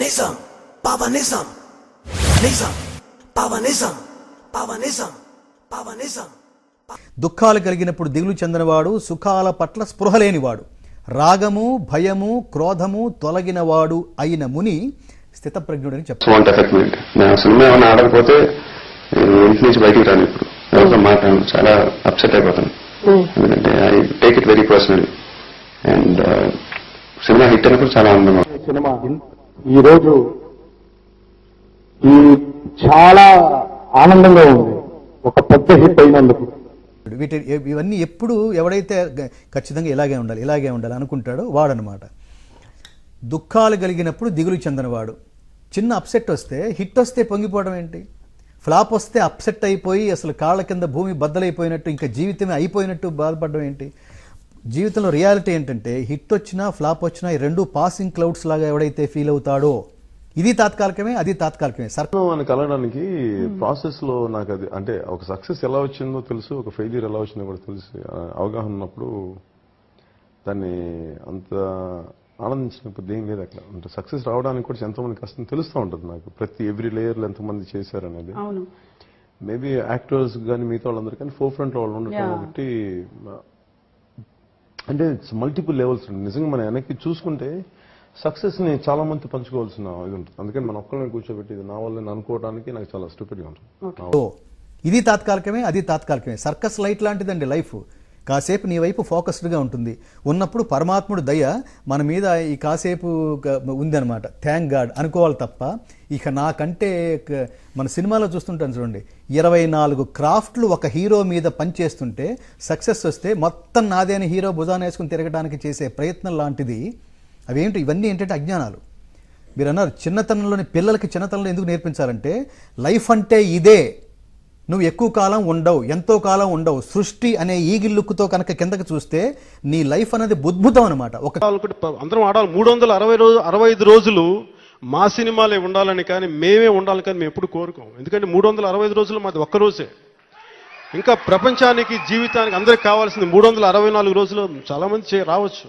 నిజం పవనిజం నిజం పవనిజం పవనిజం పవనిజం. దుఃఖాలు కలిగినప్పుడు దిగులు చెందినవాడు, సుఖాల పట్ల స్పృహ లేనివాడు, రాగము భయము క్రోధము తొలగినవాడు అయిన ముని స్థితప్రజ్ఞుడని చెప్పారు. సినిమా ఏమైనా ఆడకపోతే ఇంటి నుంచి బయటికి రాను, ఇప్పుడు ఎవరితో మాట్లాడను, చాలా అప్సెట్ అయిపోతాను. ఎందుకంటే I take it very personal. And cinema hit అయినప్పుడు చాలా ఆనందంగా సినిమా ఈరోజు చాలా ఆనందంగా ఉంది, ఒక పెద్ద హిట్ అయినందుకు. ఇవన్నీ ఎప్పుడు ఎవడైతే ఖచ్చితంగా ఇలాగే ఉండాలి అనుకుంటాడో వాడనమాట. దుఃఖాలు కలిగినప్పుడు దిగులు చెందనవాడు. చిన్న అప్సెట్ వస్తే, హిట్ వస్తే పొంగిపోవడం ఏంటి, ఫ్లాప్ వస్తే అప్సెట్ అయిపోయి అసలు కాళ్ళ కింద భూమి బద్దలైపోయినట్టు, ఇంకా జీవితమే అయిపోయినట్టు బాధపడడం ఏంటి? జీవితంలో రియాలిటీ ఏంటంటే హిట్ వచ్చినా ఫ్లాప్ వచ్చినా ఈ రెండు పాసింగ్ క్లౌడ్స్ లాగా ఎవడైతే ఫీల్ అవుతాడో, ఇది తాత్కాలికమే అది తాత్కాలికమే. అని కలగడానికి ప్రాసెస్ లో నాకు అది అంటే ఒక సక్సెస్ ఎలా వచ్చిందో తెలుసు, ఒక ఫెయిల్యూర్ ఎలా వచ్చిందో కూడా తెలుసు. అవగాహన ఉన్నప్పుడు దాన్ని అంత ఆనందించినప్పుడు ఏం లేదు అట్లా. అంటే సక్సెస్ రావడానికి కూడా ఎంతోమంది కష్టం తెలుస్తూ ఉంటుంది నాకు, ప్రతి ఎవ్రీ లేయర్లో ఎంతమంది చేశారనేది. మేబీ యాక్టర్స్ కానీ మిగతా వాళ్ళందరూ కానీ ఫోర్ ఫ్రంట్ లో వాళ్ళు ఉండటం ఒకటి. అంటే మల్టిపుల్ లెవెల్స్. నిజంగా మనం వెనక్కి చూసుకుంటే సక్సెస్ ని చాలా మంది పంచుకోవాల్సిన ఇది ఉంటుంది. అందుకని మన ఒక్కరిని కూర్చోబెట్టి ఇది నా వల్ల అనుకోవడానికి నాకు చాలా స్టూపిడ్ గా ఉంటుంది. ఇది తాత్కాలికమే అది తాత్కాలికమే. సర్కస్ లైట్ లాంటిదండి లైఫ్. కాసేపు నీ వైపు ఫోకస్డ్గా ఉంటుంది. ఉన్నప్పుడు పరమాత్ముడు దయ మన మీద ఈ కాసేపు ఉందన్నమాట, థ్యాంక్ గాడ్ అనుకోవాలి తప్ప, ఇక నాకంటే మన సినిమాలో చూస్తుంటాను చూడండి, 24 క్రాఫ్ట్లు ఒక హీరో మీద పనిచేస్తుంటే సక్సెస్ వస్తే మొత్తం నాదే అని హీరో భుజాన వేసుకుని తిరగడానికి చేసే ప్రయత్నం లాంటిది. అవేంటి ఇవన్నీ ఏంటంటే అజ్ఞానాలు. మీరు అన్నారు చిన్నతనంలోని పిల్లలకి చిన్నతనంలో ఎందుకు నేర్పించాలంటే లైఫ్ అంటే ఇదే, నువ్వు ఎక్కువ కాలం ఉండవు, ఎంతో కాలం ఉండవు. సృష్టి అనే ఈగిల్లుక్కుతో కనుక కిందకి చూస్తే నీ లైఫ్ అనేది బుద్భుతం అనమాట. అందరం ఆడాలి 365 రోజులు మా సినిమాలే ఉండాలని కానీ మేమే ఉండాలని కానీ మేము ఎప్పుడు కోరుకోం. ఎందుకంటే 365 రోజులు మాది ఒక్క రోజే. ఇంకా ప్రపంచానికి జీవితానికి అందరికి కావాల్సింది 364 రోజులు చాలా మంది రావచ్చు.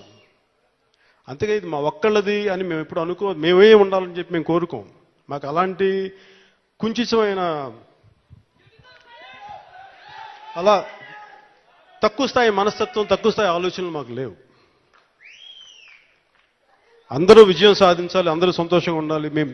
అంతేగా ఇది మా ఒక్కళ్ళది అని మేము ఎప్పుడు మేమే ఉండాలని చెప్పి మేము కోరుకోం. మాకు అలాంటి కుంచితమైన అలా తక్కువ స్థాయి మనస్తత్వం, తక్కువ స్థాయి ఆలోచనలు మాకు లేవు. అందరూ విజయం సాధించాలి, అందరూ సంతోషంగా ఉండాలి. మేము